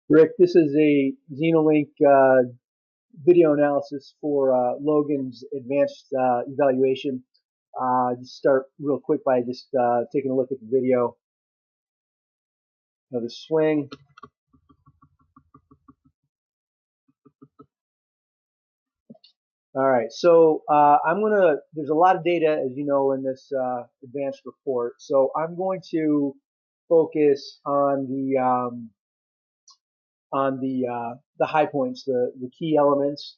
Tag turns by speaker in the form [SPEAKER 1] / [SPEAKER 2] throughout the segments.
[SPEAKER 1] Rick, this is a Xenolink video analysis for Logan's advanced evaluation. Just start real quick by just taking a look at the video of the swing. All right, so there's a lot of data, as you know, in this advanced report. So I'm going to focus on the high points, the key elements.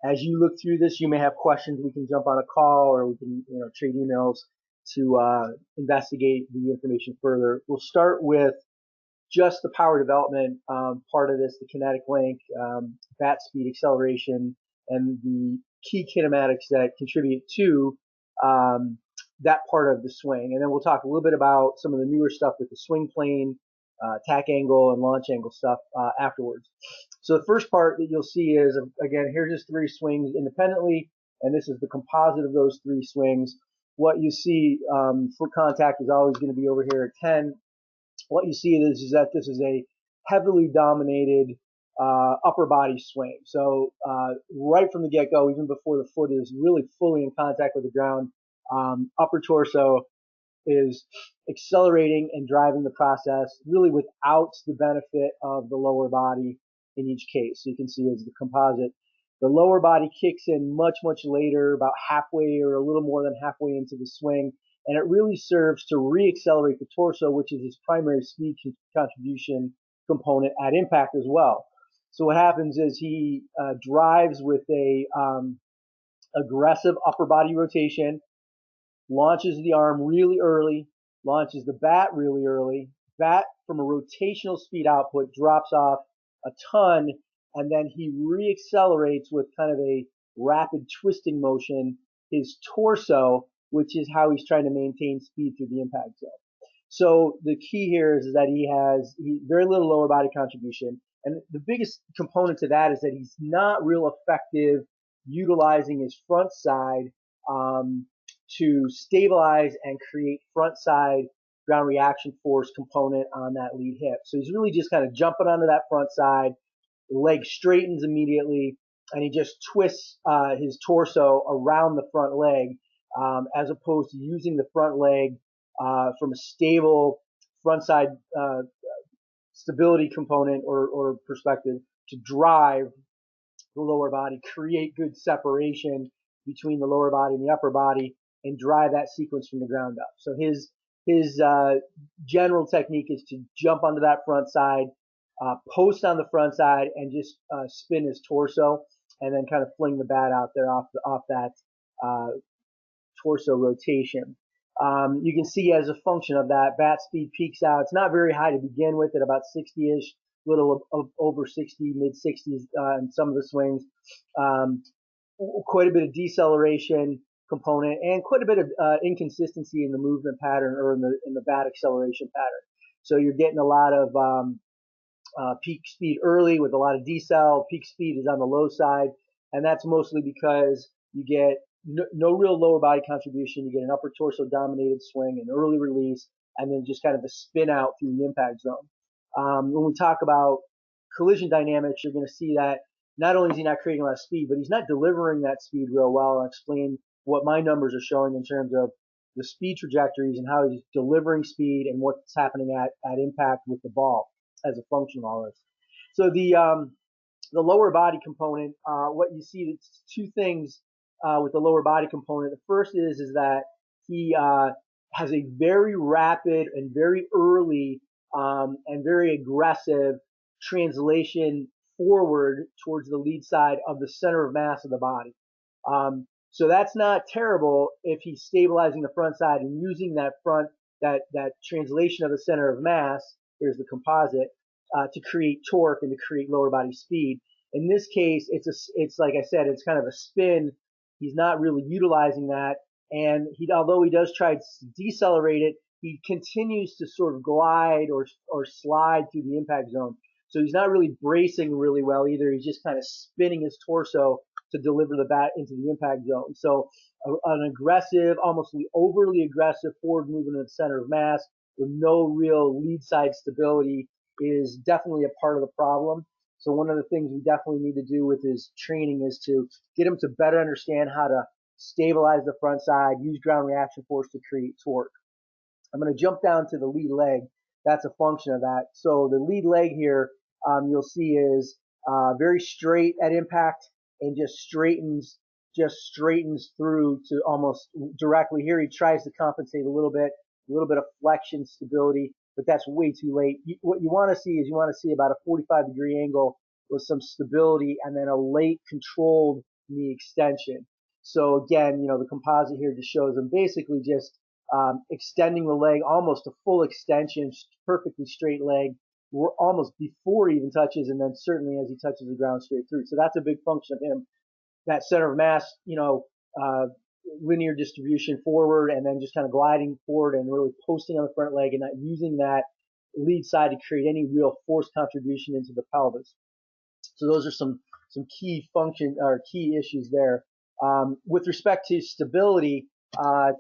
[SPEAKER 1] As you look through this, you may have questions. We can jump on a call, or we can trade emails to investigate the information further. We'll start with just the power development part of this, the kinetic length, bat speed, acceleration, and the key kinematics that contribute to that part of the swing. And then we'll talk a little bit about some of the newer stuff with the swing plane, tack angle, and launch angle stuff afterwards. So the first part that you'll see is, again, here's just three swings independently, and this is the composite of those three swings. What you see for contact is always going to be over here at 10. What you see is that this is a heavily dominated upper body swing. So right from the get-go, even before the foot is really fully in contact with the ground, upper torso is accelerating and driving the process really without the benefit of the lower body in each case. So you can see as the composite, the lower body kicks in much, much later, about halfway or a little more than halfway into the swing. And it really serves to re-accelerate the torso, which is his primary speed contribution component at impact as well. So what happens is he drives with a aggressive upper body rotation, launches the arm really early, launches the bat really early. Bat from a rotational speed output drops off a ton, and then he re-accelerates with kind of a rapid twisting motion his torso, which is how he's trying to maintain speed through the impact zone. So the key here is that he has very little lower body contribution. And the biggest component to that is that he's not real effective utilizing his front side to stabilize and create front side ground reaction force component on that lead hip. So he's really just kind of jumping onto that front side, the leg straightens immediately, and he just twists his torso around the front leg, as opposed to using the front leg from a stable front side stability component or perspective to drive the lower body, create good separation between the lower body and the upper body, and drive that sequence from the ground up. So his general technique is to jump onto that front side, post on the front side, and just spin his torso, and then kind of fling the bat out there off that torso rotation. You can see as a function of that, bat speed peaks out. It's not very high to begin with, at about 60-ish, little over 60, mid 60s in some of the swings. Quite a bit of deceleration component, and quite a bit of inconsistency in the movement pattern, or in the bat acceleration pattern. So you're getting a lot of peak speed early with a lot of decel. Peak speed is on the low side, and that's mostly because you get no real lower body contribution. You get an upper torso dominated swing, an early release, and then just kind of a spin out through the impact zone. When we talk about collision dynamics, you're going to see that not only is he not creating a lot of speed, but he's not delivering that speed real well. I'll explain what my numbers are showing in terms of the speed trajectories and how he's delivering speed and what's happening at impact with the ball as a function of all this. So the lower body component, what you see, it's two things with the lower body component. The first is that he has a very rapid and very early and very aggressive translation forward towards the lead side of the center of mass of the body. So that's not terrible if he's stabilizing the front side and using that translation of the center of mass, here's the composite, to create torque and to create lower body speed. In this case, it's like I said, it's kind of a spin. He's not really utilizing that, and although he does try to decelerate it, he continues to sort of glide or slide through the impact zone. So he's not really bracing really well either. He's just kind of spinning his torso to deliver the bat into the impact zone. So an aggressive, almost overly aggressive forward movement in the center of mass with no real lead side stability is definitely a part of the problem. So one of the things we definitely need to do with his training is to get him to better understand how to stabilize the front side, use ground reaction force to create torque. I'm going to jump down to the lead leg. That's a function of that. So the lead leg here, you'll see is very straight at impact and just straightens through to almost directly. Here he tries to compensate a little bit of flexion stability, but that's way too late. What you want to see is you want to see about a 45-degree angle with some stability and then a late controlled knee extension. So again, the composite here just shows him basically just extending the leg almost a full extension, perfectly straight leg, almost before he even touches, and then certainly as he touches the ground straight through. So that's a big function of him. That center of mass, uh, linear distribution forward, and then just kind of gliding forward and really posting on the front leg and not using that lead side to create any real force contribution into the pelvis. So those are some key function or key issues there. With respect to stability,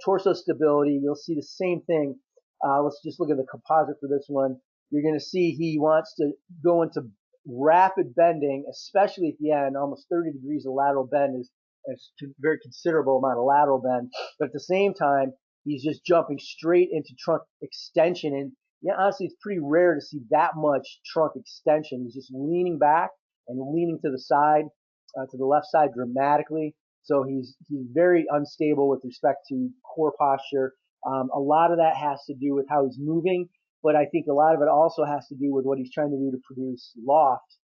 [SPEAKER 1] torso stability, you'll see the same thing. Let's just look at the composite for this one. You're going to see he wants to go into rapid bending, especially at the end. Almost 30 degrees of lateral bend is a very considerable amount of lateral bend. But at the same time, he's just jumping straight into trunk extension. And yeah, honestly, it's pretty rare to see that much trunk extension. He's just leaning back and leaning to the side, to the left side dramatically. So he's very unstable with respect to core posture. A lot of that has to do with how he's moving, but I think a lot of it also has to do with what he's trying to do to produce loft.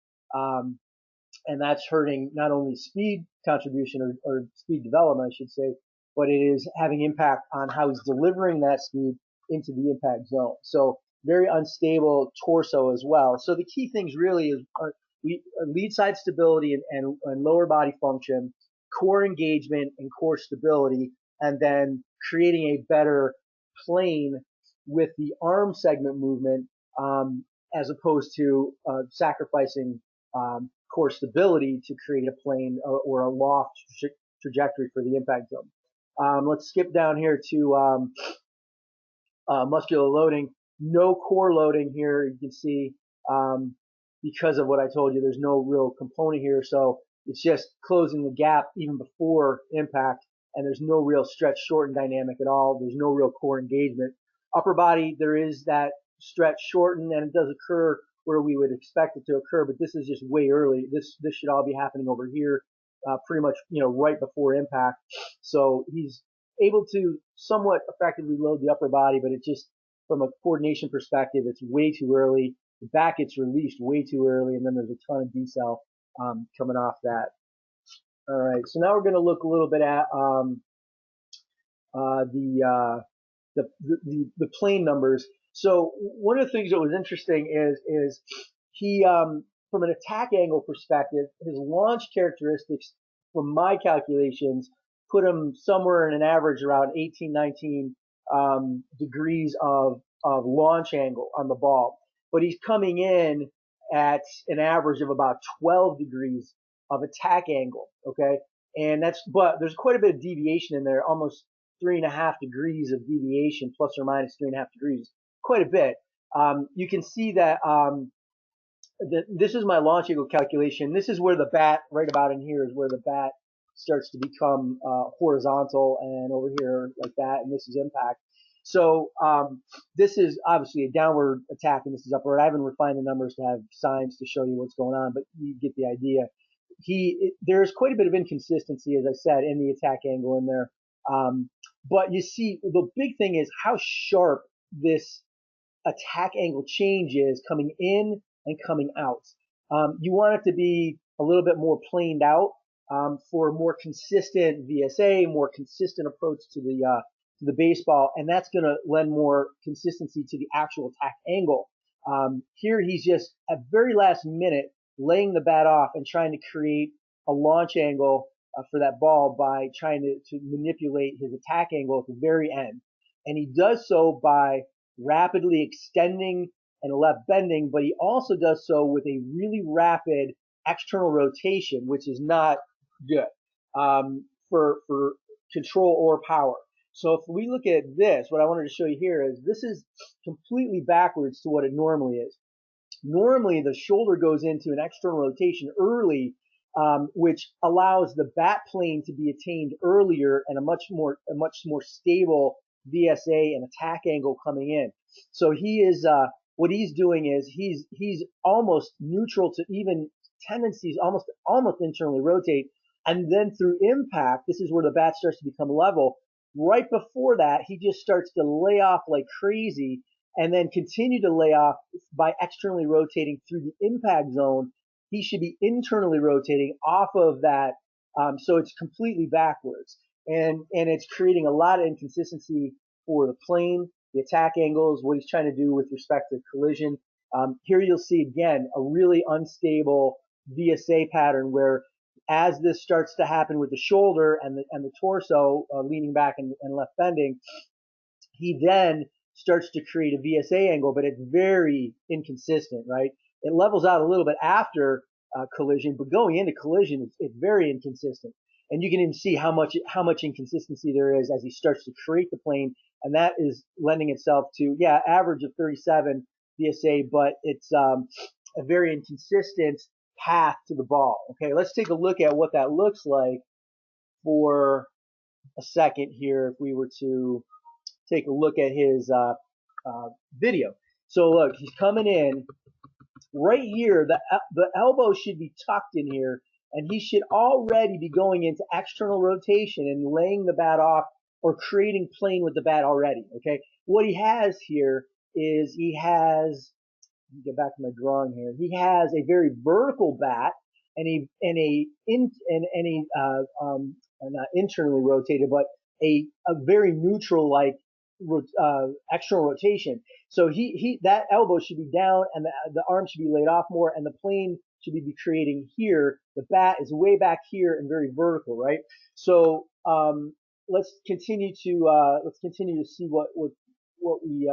[SPEAKER 1] And that's hurting not only speed contribution or speed development, I should say, but it is having impact on how he's delivering that speed into the impact zone. So very unstable torso as well. So the key things really is lead side stability and lower body function, core engagement and core stability, and then creating a better plane with the arm segment movement, as opposed to sacrificing core stability to create a plane or a loft trajectory for the impact zone. Let's skip down here to muscular loading. No core loading here. You can see because of what I told you, there's no real component here. So it's just closing the gap even before impact, and there's no real stretch shorten dynamic at all. There's no real core engagement. Upper body, there is that stretch shorten, and it does occur where we would expect it to occur, but this is just way early. This should all be happening over here, pretty much, right before impact. So he's able to somewhat effectively load the upper body, but it just, from a coordination perspective, it's way too early. The back gets released way too early, and then there's a ton of decel coming off that. All right, so now we're going to look a little bit at the plane numbers. So one of the things that was interesting is he, from an attack angle perspective, his launch characteristics, from my calculations, put him somewhere in an average around 18, 19 degrees of launch angle on the ball. But he's coming in at an average of about 12 degrees of attack angle. Okay. And but there's quite a bit of deviation in there, almost 3.5 degrees of deviation, plus or minus 3.5 degrees, quite a bit. You can see that, this is my launch angle calculation. This is where the bat, right about in here, is where the bat starts to become horizontal, and over here like that, and this is impact. So this is obviously a downward attack, and this is upward. I haven't refined the numbers to have signs to show you what's going on, but you get the idea. There's quite a bit of inconsistency, as I said, in the attack angle in there. But you see, the big thing is how sharp this attack angle change is coming in and coming out. You want it to be a little bit more planed out for a more consistent VSA, more consistent approach to the baseball, and that's going to lend more consistency to the actual attack angle. Here he's just at very last minute laying the bat off and trying to create a launch angle for that ball by trying to manipulate his attack angle at the very end. And he does so by rapidly extending and left bending, but he also does so with a really rapid external rotation, which is not good for control or power. So if we look at this, what I wanted to show you here is this is completely backwards to what it normally is. Normally, the shoulder goes into an external rotation early, which allows the bat plane to be attained earlier and a much more stable VSA and attack angle coming in. So he is what he's doing is he's almost neutral to even tendencies, almost internally rotate, and then through impact, this is where the bat starts to become level. Right before that, he just starts to lay off like crazy and then continue to lay off by externally rotating through the impact zone. He should be internally rotating off of that. So it's completely backwards. And it's creating a lot of inconsistency for the plane, the attack angles, what he's trying to do with respect to collision. Here you'll see again a really unstable VSA pattern where as this starts to happen with the shoulder and the torso leaning back and left bending, he then starts to create a VSA angle, but it's very inconsistent, right? It levels out a little bit after collision, but going into collision, it's very inconsistent. And you can even see how much inconsistency there is as he starts to create the plane, and that is lending itself to, average of 37 VSA, but it's a very inconsistent path to the ball. Okay, let's take a look at what that looks like for a second here if we were to take a look at his video. So look, he's coming in right here. The elbow should be tucked in here, and he should already be going into external rotation and laying the bat off or creating plane with the bat already. Okay, what he has here is he has. Let me get back to my drawing here. He has a very vertical bat and not internally rotated, but a very neutral like external rotation. So that elbow should be down and the arm should be laid off more, and the plane should be creating here. The bat is way back here and very vertical, right? So let's continue to see what we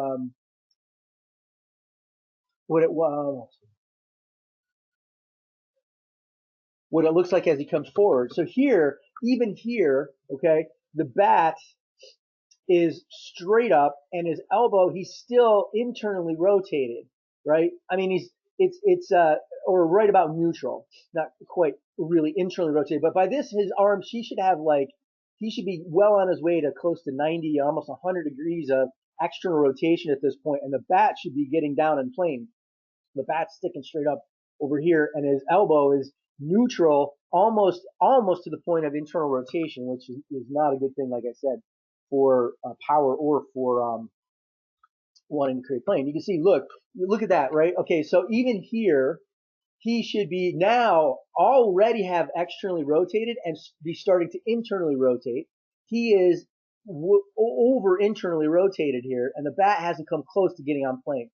[SPEAKER 1] what it looks like as he comes forward. So here, even here, okay, the bat is straight up and his elbow, he's still internally rotated, right? I mean, it's or right about neutral, not quite really internally rotated, but by this, his arms, he should be well on his way to close to 90, almost 100 degrees of external rotation at this point, and the bat should be getting down and plane. The bat's sticking straight up over here, and his elbow is neutral, almost to the point of internal rotation, which is not a good thing, like I said, for power or for wanting to create plane. You can see, look at that, right? Okay, so even here, he should be now already have externally rotated and be starting to internally rotate. He is over internally rotated here, and the bat hasn't come close to getting on plane.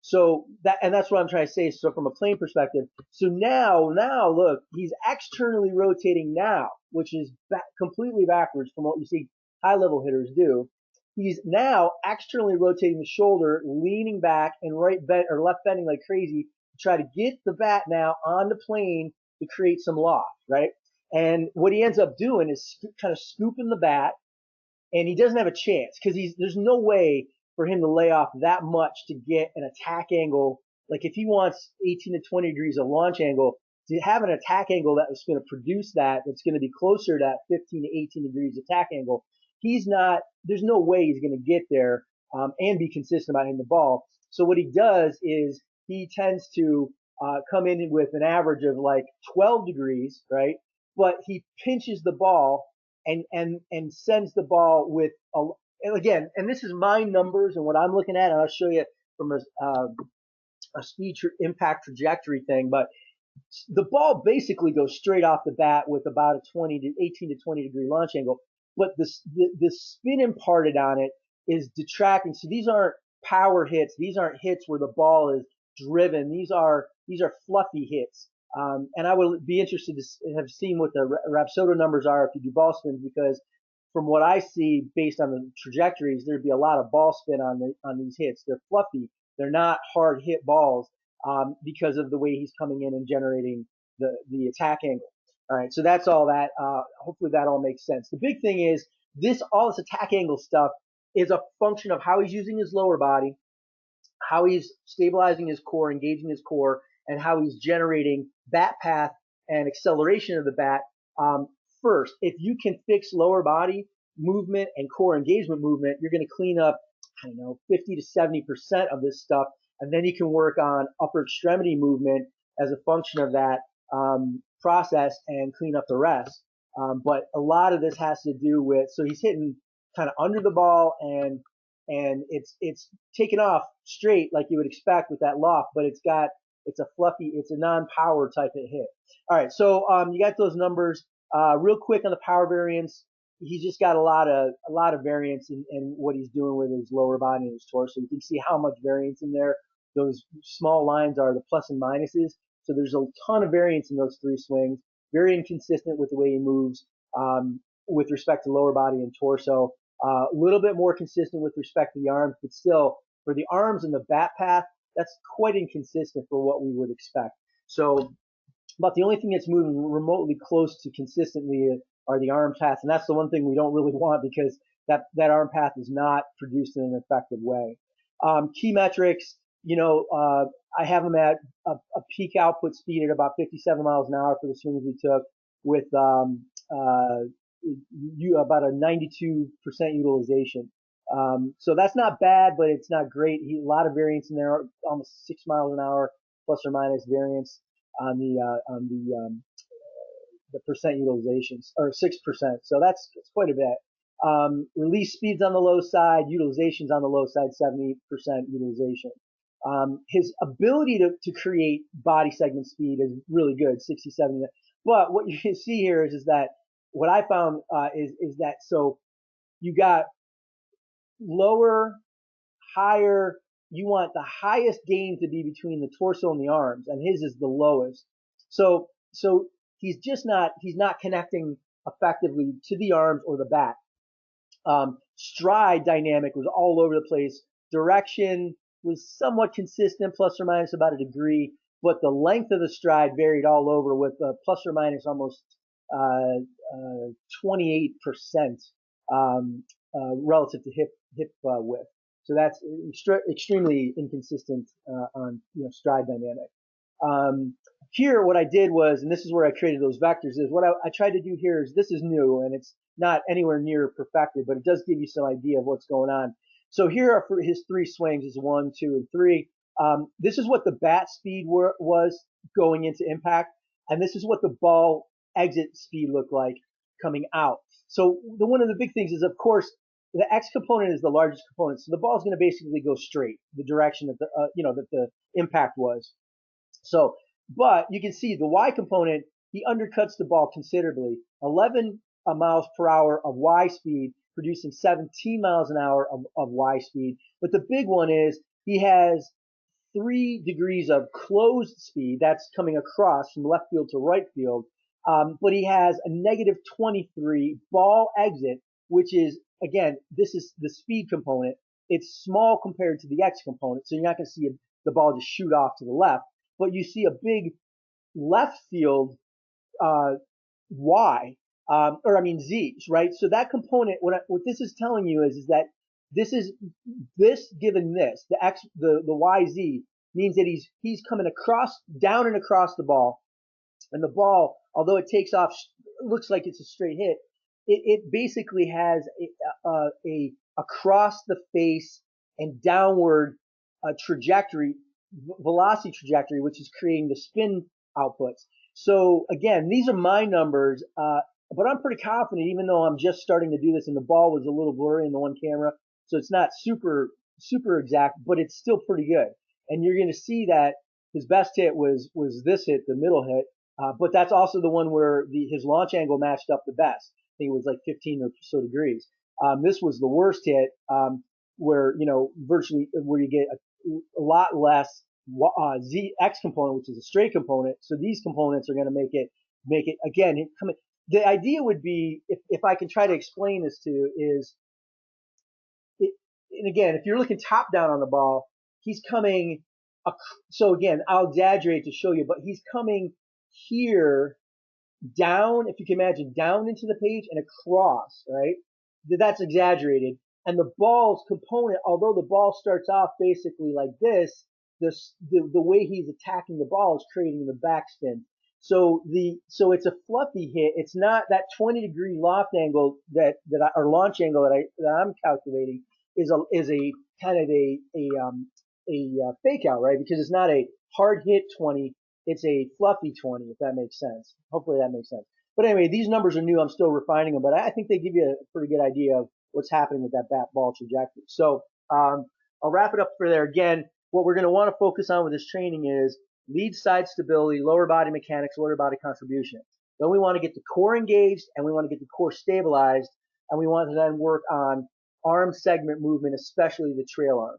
[SPEAKER 1] So that's what I'm trying to say. So from a plane perspective, so now look, he's externally rotating now, which is completely backwards from what you see high level hitters do. He's now externally rotating the shoulder, leaning back and left bending like crazy to try to get the bat now on the plane to create some loft, right? And what he ends up doing is kind of scooping the bat, and he doesn't have a chance because there's no way for him to lay off that much to get an attack angle. Like if he wants 18 to 20 degrees of launch angle, to have an attack angle that's going to produce that's going to be closer to that 15 to 18 degrees attack angle, there's no way he's going to get there and be consistent about hitting the ball. So what he does is he tends to come in with an average of like 12 degrees, right? But he pinches the ball and sends the ball with and again, and this is my numbers and what I'm looking at, and I'll show you from a speed impact trajectory thing, but the ball basically goes straight off the bat with about a 18 to 20 degree launch angle, but the spin imparted on it is detracting. So these aren't power hits. These aren't hits where the ball is driven. These are fluffy hits. And I would be interested to have seen what the Rapsodo numbers are if you do ball spins, because from what I see based on the trajectories, there'd be a lot of ball spin on these hits. They're fluffy. They're not hard hit balls because of the way he's coming in and generating the attack angle. All right, so that's all that. Hopefully that all makes sense. The big thing is all this attack angle stuff is a function of how he's using his lower body, how he's stabilizing his core, engaging his core, and how he's generating bat path and acceleration of the bat. First, if you can fix lower body movement and core engagement movement, you're going to clean up, I don't know, 50 to 70% of this stuff. And then you can work on upper extremity movement as a function of that process and clean up the rest. But a lot of this has to do with, so he's hitting kind of under the ball and it's taken off straight like you would expect with that loft, but it's a fluffy, it's a non-power type of hit. All right, so you got those numbers. Real quick on the power variance, he's just got a lot of variance in what he's doing with his lower body and his torso. You can see how much variance in there. Those small lines are the plus and minuses. So there's a ton of variance in those three swings. Very inconsistent with the way he moves with respect to lower body and torso. A little bit more consistent with respect to the arms, but still for the arms and the bat path, that's quite inconsistent for what we would expect. So about the only thing that's moving remotely close to consistently are the arm paths, and that's the one thing we don't really want because that arm path is not produced in an effective way. Key metrics, I have him at a peak output speed at about 57 miles an hour for the swings we took with about a 92% utilization. So that's not bad, but it's not great. A lot of variance in there, almost 6 miles an hour plus or minus variance on the percent utilizations, or 6%. So that's quite a bit. Release speeds on the low side, utilizations on the low side, 70% utilization. His ability to create body segment speed is really good, 60, 70. But what you can see here is that what I found is that so you got lower, higher. You want the highest gain to be between the torso and the arms, and his is the lowest. So he's not connecting effectively to the arms or the bat. Stride dynamic was all over the place. Direction was somewhat consistent, plus or minus about a degree, but the length of the stride varied all over with plus or minus almost 28% relative to hip width. So that's extremely inconsistent on stride dynamic. Here, what I did was, and this is where I created those vectors, is what I tried to do here is, this is new and it's not anywhere near perfected, but it does give you some idea of what's going on. So here are for his three swings, is 1, 2, and 3. This is what the bat speed was going into impact, and this is what the ball exit speed looked like coming out. So one of the big things is, of course, the X component is the largest component, so the ball is going to basically go straight the direction that the impact was. So, but you can see the Y component, he undercuts the ball considerably. 11 miles per hour of Y speed, producing 17 miles an hour of Y speed. But the big one is he has 3 degrees of closed speed. That's coming across from left field to right field. But he has a negative 23 ball exit, which is, again, this is the speed component. It's small compared to the X component, so you're not going to see the ball just shoot off to the left. But you see a big left field Y, Z's, right? So that component, what this is telling you is that this given this, the YZ means that he's coming down and across the ball, and the ball, although it takes off, looks like it's a straight hit, it basically has a across the face and downward trajectory, velocity trajectory, which is creating the spin outputs. So again, these are my numbers, but I'm pretty confident, even though I'm just starting to do this and the ball was a little blurry in the one camera, so it's not super exact, but it's still pretty good. And you're going to see that his best hit was this hit, the middle hit, but that's also the one where his launch angle matched up the best. I think it was like 15 or so degrees. This was the worst hit, where virtually where you get a lot less X component, which is a straight component. So these components are going to make it again. The idea would be, if I can try to explain this to you, is and again, if you're looking top down on the ball, he's coming. So again, I'll exaggerate to show you, but he's coming here down, if you can imagine, down into the page and across, right? That's exaggerated. And the ball's component, although the ball starts off basically like the way he's attacking the ball is creating the backspin. So it's a fluffy hit. It's not that 20-degree loft angle or launch angle that I'm calculating is a kind of a fake out, right? Because it's not a hard hit 20, it's a fluffy 20, if that makes sense. Hopefully that makes sense. But anyway, these numbers are new. I'm still refining them, but I think they give you a pretty good idea of what's happening with that bat ball trajectory. So I'll wrap it up for there. Again, what we're going to want to focus on with this training is lead side stability, lower body mechanics, lower body contribution. Then we want to get the core engaged and we want to get the core stabilized, and we want to then work on arm segment movement, especially the trail arm.